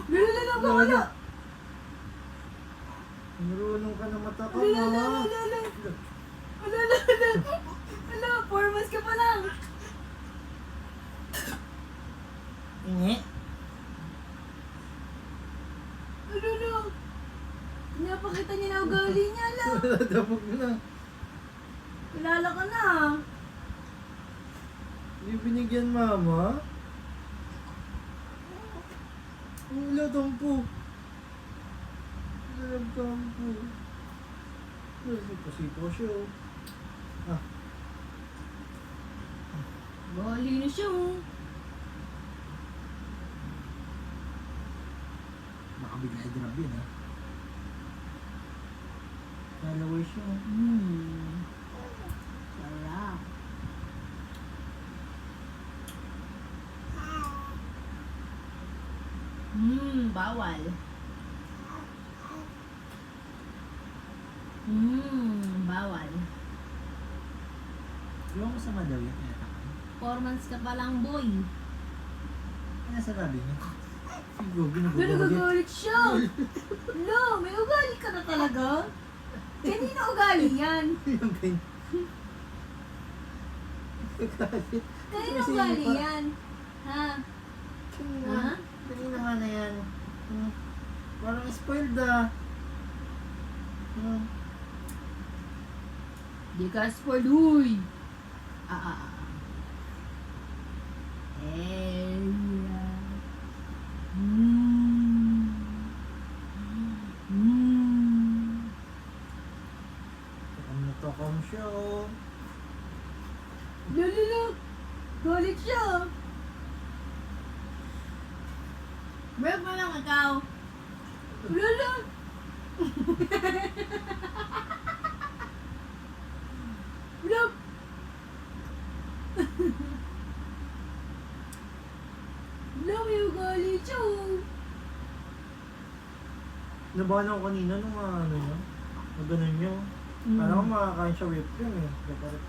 Lala ka wala. Marunong ka na matakam, Lala. ha? Lala, 4 months ka pa lang. Ingi. Lala. Pinapakita niya na ugali niya, la. Dabog na. Kilala ka na. Hindi binigyan mama. Wala tampo. Wala tampo. Sipo siya, oh. Ah. Ugali na siya, oh. Nakabigay drop yun, ha? Nalaway siya, oh. Sarap. Bawal. Bawal. Di ba masama daw yun? 4 months ka pa lang, boy. Ano nasa labi niya? Siguro, Pero ginagawa nagagalit siya. No, may ugali ka na talaga. Kanina ugali yan. Yung ganyan. Nagalit. Kanina ugali yan. Ha? Ha? Kanina nga na yan. Parang spoiled, ah. Di ka spoiled, huy. Takam na takam siya, oh. Lalo, galit siya. Break mo lang ikaw. Lalo. Look. Love you, galit siya. Nabahan ako kanina nung ano niya. Nung ganun niya. Alam ko makakain siya whipped cream, eh. Dapat